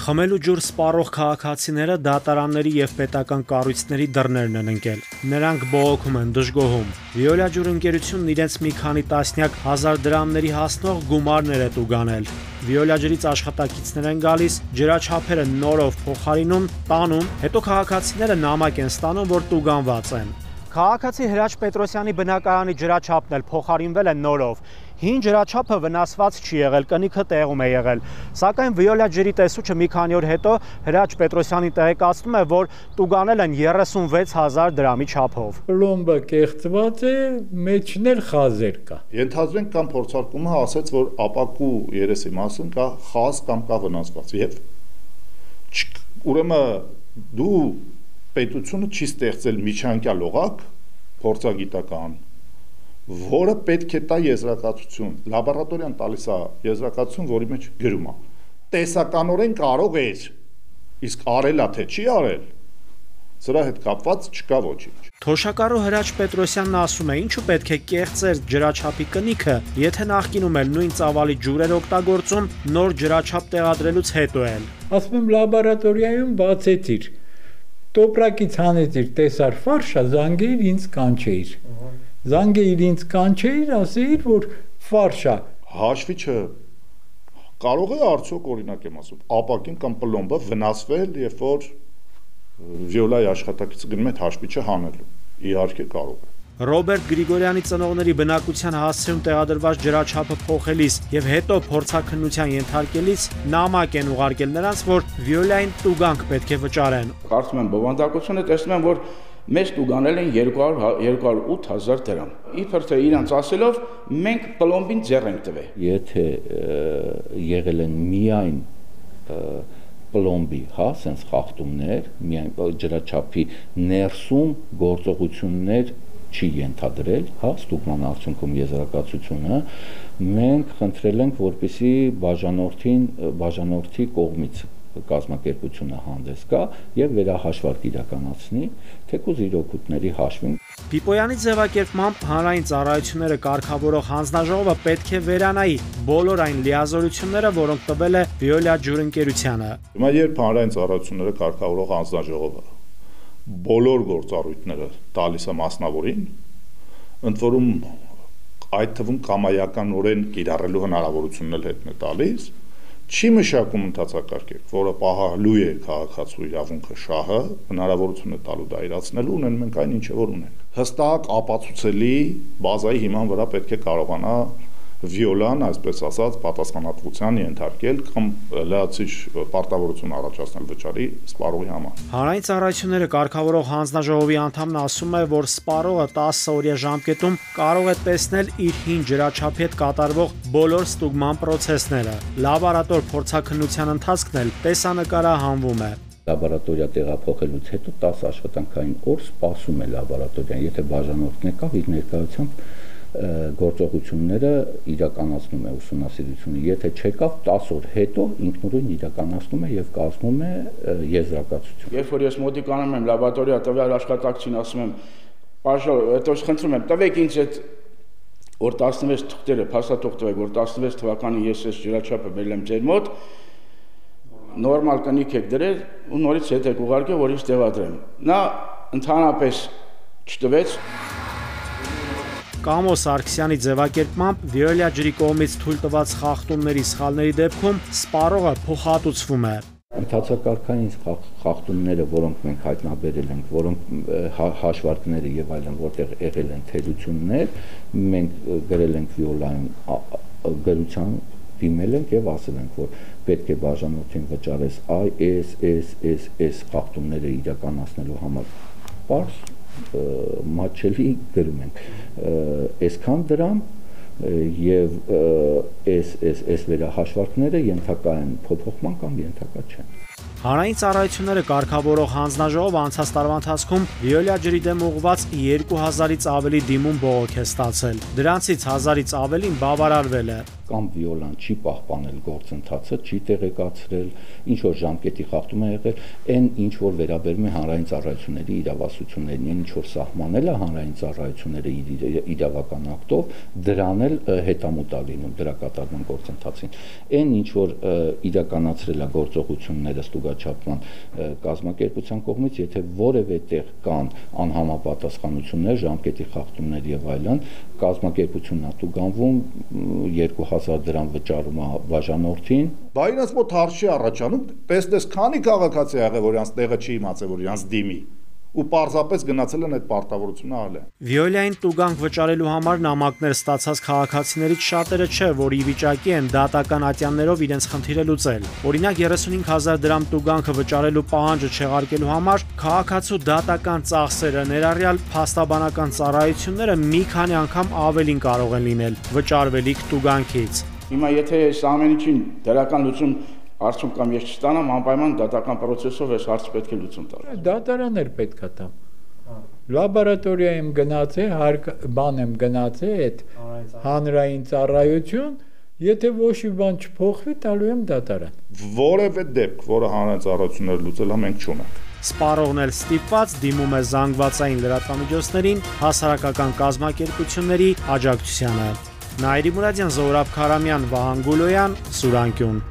Խմելու ջուր սպառող քաղաքացիները դատարանների եւ պետական կառույցների դռներն են ընկել։ Նրանք բողոքում են, դժգոհում։ Վիոլա ջուր ընկերությունն իրենց մի քանի տասնյակ հազար դրամների հասնող գումարներ է տուգանել։ Վիոլա ջրից աշխատակիցներ են գալիս, ջրաչափերը նորով փոխարինում, տանում, հետո քաղաքացիները նամակ են ստանում, որ տուգանված են։ Քաղաքացի Հրաչ Պետրոսյանի բնակարանի ջրաչափն էլ փոխարինվել է նորով։ Հին ջրաչափը վնասված չի եղել, կնիքը տեղում է եղել։ Սակայն Վիոլա ջրի տեսուչը մի քանի օր հետո Հրաչ Պետրոսյանին տեղեկացնում է, որ տուգանել են 36,000 դրամի չափով։ Պլոմբը կեղծված է, մեջն էլ խազեր կա։ Ենթադրենք կամ փորձարկումը ասաց, որ ապակու երեսի մասում կա խազ կամ կա վնասված եւ ուրեմն դու պետությունը չի ստեղծել միջանկյալ օղակ փորձագիտական, որը պետք է տա եզրակացություն, լաբորատորիան տալիս է եզրակացություն, որի մեջ գրում է տեսականորեն կարող է, իսկ արել է թե չի արել, սրա հետ կապված չկա ոչինչ։ Թոշակառու Հրաչ Պետրոսյանն ասում է, ինչու պետք է կեղծեր ջրաչափի կնիքը, եթե նախկինում էլ նույն ծավալի ջուր էր օգտագործում, նոր ջրաչափ տեղադրելուց հետո էլ։ Ասում եմ լաբորատորիայում բացեցիր, տոպրակից հանեցիր, տեսար ֆարշա, զանգեիր ինձ կանչեիր։ Զանգեիր ինձ կանչեիր, ասեիր, որ ֆարշա։ Հաշվի չէ, կարող է արդյոք օրինակ եմ ասում, ապակին կամ պլոմբը վնասվել, երբ որ Վիոլայի աշխատակիցը գնում է հաշվի չէ հանելու, իհարկե կարող է։ Ռոբերտ Գրիգորյանի ծնողների բնակության հասցեում տեղադրված ջրաչափը փոխելիս եւ հետո փորձաքննության ենթարկելիս նամակ են ուղարկել նրանց, որ Վիոլային տուգանք պետք է վճարեն։ Կարծում եմ բովանդակությունը տեսնում եմ, որ մեզ տուգանել են 208,000 դրամ։ Իբր թե իրանց ասելով մենք պլոմբին ձեռ ենք տվել։ Եթե եղել են միայն պլոմբի, սենց խախտումներ, միայն ջրաչափի ներսում գործողություններ չի ենթադրել, ստուգման արդյունքում եզրակացությունը, մենք խնդրել ենք, որպեսզի բաժանորդի կողմից կազմակերպությունը հանդես գա եւ վերահաշվարկ իրականացնի, թեկուզ իր օգուտների հաշվին։ Պիպոյանի ձևակերպմամբ հանրային ծառայությունները կարգավորող հանձնաժողովը պետք է վերանայի բոլոր այն լիազորությունները, որոնք տվել է Վիոլա ջուր ընկերությանը։ Հիմա երբ հանրային ծառայությունները կարգավորող հանձնաժողովը բոլոր գործառույթները տալիս է մասնավորին, ընդ որում այդ թվում կամայականորեն կիրառելու հնարավորությունն էլ հետն է տալիս, չի մշակում ընթացակարգեր, որը պահալու է քաղաքացու իրավունքը շահը, հնարավորություն է տալու դա իրացնելու, ունեն մենք այն ինչը որ ունենք։ Հստակ ապացուցելի բազայի հիման վրա պետք է կարողանա Վիոլան, այսպես ասած, պատասխանատվության ենթարկել կամ լրացիչ պարտավորություն առաջացնել վճարի սպառողի համար։ Հանրային ծառայությունները կարգավորող հանձնաժողովի անդամն ասում է, որ սպառողը 10 օրյա ժամկետում կարող է տեսնել իր հին ջրաչափի հետ կատարվող բոլոր ստուգման պրոցեսները։ Լաբորատոր փորձաքննության ընթացքն էլ տեսանկարահանվում է։ Լաբորատորիա տեղափոխելուց հետո 10 աշխատանքային օր սպասում է լաբորատորիան, եթե բաժանորդն եկավ իր ներկայությամբ գործողությունները իրականացնում է ուսումնասիրությունը, եթե չեկավ 10 օր հետո ինքնուրույն իրականացնում է եւ կազմում է եզրակացություն։ Երբ որ ես մոտիկանում եմ լաբորատորիա տվյալ աշխատակցին, ասում եմ, հետո խնդրում եմ, տվեք ինձ այդ որ 16 թղթերը, փաստաթուղթ տվեք, որ 16 թվականին ես այս ջրաչափը բերել եմ ձեր մոտ, նորմալ կնիք եք դրել ու նորից հետ եք ուղարկել, որ ինձ տեղադրեմ։ Նա ընդհանրապես չտվեց։ Կամո Սարգսյանի ձևակերպմամբ Վիոլա ջրի կողմից թույլ տված խախտումների սխալների դեպքում սպառողը փոխհատուցվում է։ Ընթացակարգային խախտումները, որոնք մենք հայտնաբերել ենք, որոնք հաշվարկները եւ այլն, որտեղ եղել են թերություններ, մենք գրել ենք Վիոլային գրության դիմել ենք եւ ասել ենք, որ պետք է բաժանորդին վճարես այս խախտումները իրականացնելու համար պարզ մատչելի գրում ենք այսքան դրամ եւ այս վերահաշվարկները ենթակա են փոփոխման կամ ենթակա չեն։ Հանրային ծառայությունները կարգավորող հանձնաժողովը անցած տարվա ընթացքում Վիոլա ջրի դեմ ուղղված 2000-ից ավելի դիմում բողոք է ստացել։ Դրանցից 1000-ից ավելին բավարարվել է։ կամ վիոլան չի պահպանել գործընթացը, չի տեղեկացրել, ինչ որ ժամկետի խախտում է եղել, այն ինչ որ վերաբերում է հանրային ծառայությունների իրավասություններին, այն ինչ որ սահմանել է հանրային ծառայությունները իրավական ակտով, դրան էլ հետամուտ է լինում դրա կատարման գործընթացին։ Այն ինչ որ իրականացրել է գործողությունները ստուգաչափման կազմակերպության կողմից, եթե որևէ տեղ կան անհամապատասխանություններ, ժամկետի խախտումներ եւ այլն, կազմակերպությունն է տուգանվում 2000 դրամ վճարում է բաժանորդին։ Բա իրենց մոտ հարց չի առաջանում, տեսնես քանի քաղաքացի ա եղել, որ իրանց տեղը չի իմացել, որ իրանց դիմի ու պարզապես գնացել են այդ պարտավորությունը ալել։ Վիոլային տուգանք վճարելու համար նամակներ ստացած քաղաքացիներից շատերը չէ, որ ի վիճակի են դատական ատյաններով իրենց խնդիրը լուծել։ Օրինակ 35000 դրամ տուգանքը վճարելու պահանջը չեղարկելու համար քաղաքացու դատական ծախսերը, ներառյալ փաստաբանական ծառայությունները մի քանի անգամ ավելին կարող են լինել վճարվելիք տուգանքից։ Հիմա եթե այս ամեն ինչին դրական լուծում արդյոք կամ ես չստանամ, անպայման դատական process-ով այս հարցը պետք է լուծում տալ։ Դատարաններ պետք է տամ։ Լաբորատորիա եմ գնացել, բան եմ գնացել, այդ հանրային ծառայություն, եթե ոչ մի բան չփոխվի, տալու եմ դատարան։ Որևէ դեպք, որը հանրային ծառայությունները լուծել է, մենք չունենք։ Սպառողն էլ ստիպված դիմում է զանգվածային լրատվամիջոցներին, հասարակական կազմակերպությունների աջակցությանը։ Նաիրի Մուրադյան, Զորաբ Քարամյան, Վահան Գուլոյան, Սուրանկյուն։